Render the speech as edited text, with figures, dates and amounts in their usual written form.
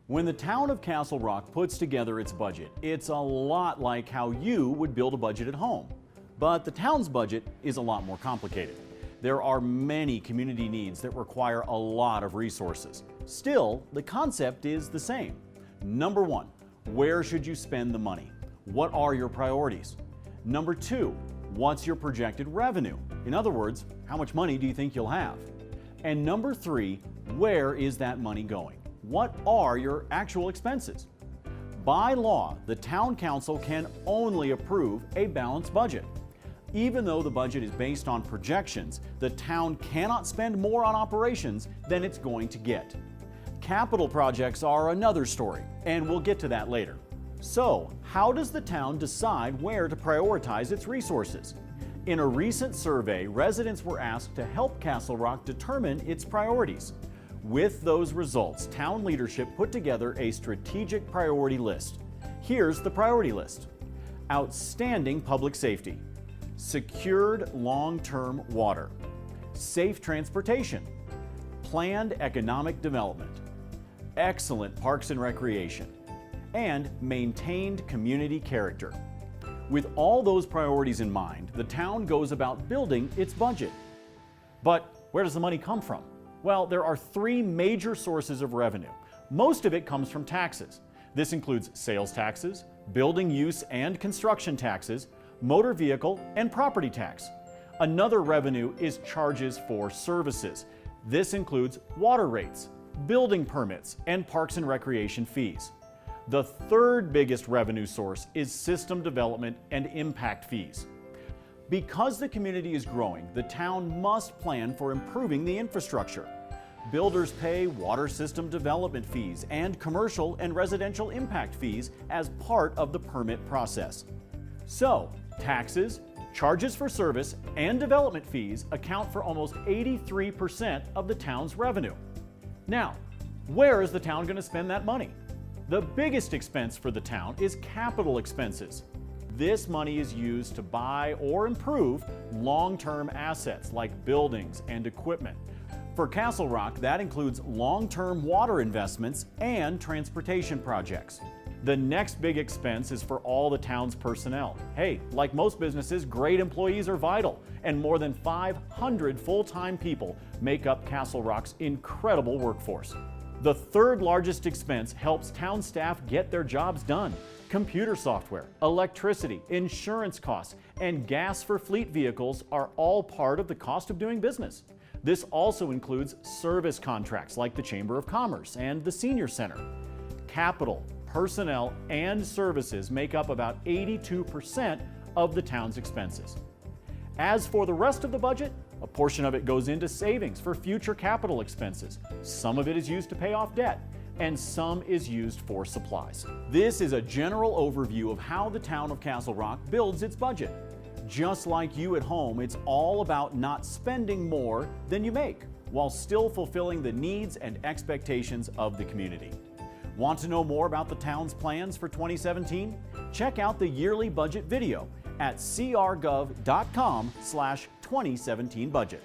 When the town of Castle Rock puts together its budget, it's a lot like how you would build a budget at home. But the town's budget is a lot more complicated. There are many community needs that require a lot of resources. Still, the concept is the same. Number one, where should you spend the money? What are your priorities? Number two, what's your projected revenue? In other words, how much money do you think you'll have? And number three, where is that money going? What are your actual expenses? By law, the town council can only approve a balanced budget. Even though the budget is based on projections, the town cannot spend more on operations than it's going to get. Capital projects are another story, and we'll get to that later. So, how does the town decide where to prioritize its resources? In a recent survey, residents were asked to help Castle Rock determine its priorities. With those results, town leadership put together a strategic priority list. Here's the priority list. Outstanding public safety, secured long-term water, safe transportation, planned economic development, excellent parks and recreation, and maintained community character. With all those priorities in mind, the town goes about building its budget. But where does the money come from? Well, there are three major sources of revenue. Most of it comes from taxes. This includes sales taxes, building use and construction taxes, motor vehicle, and property tax. Another revenue is charges for services. This includes water rates, building permits, and parks and recreation fees. The third biggest revenue source is system development and impact fees. Because the community is growing, the town must plan for improving the infrastructure. Builders pay water system development fees and commercial and residential impact fees as part of the permit process. So, taxes, charges for service, and development fees account for almost 83% of the town's revenue. Now, where is the town going to spend that money? The biggest expense for the town is capital expenses. This money is used to buy or improve long-term assets like buildings and equipment. For Castle Rock, that includes long-term water investments and transportation projects. The next big expense is for all the town's personnel. Hey, like most businesses, great employees are vital, and more than 500 full-time people make up Castle Rock's incredible workforce. The third largest expense helps town staff get their jobs done. Computer software, electricity, insurance costs, and gas for fleet vehicles are all part of the cost of doing business. This also includes service contracts like the Chamber of Commerce and the Senior Center. Capital, personnel, and services make up about 82% of the town's expenses. As for the rest of the budget, a portion of it goes into savings for future capital expenses. Some of it is used to pay off debt, and some is used for supplies. This is a general overview of how the town of Castle Rock builds its budget. Just like you at home, it's all about not spending more than you make, while still fulfilling the needs and expectations of the community. Want to know more about the town's plans for 2017? Check out the yearly budget video at crgov.com/2017budget.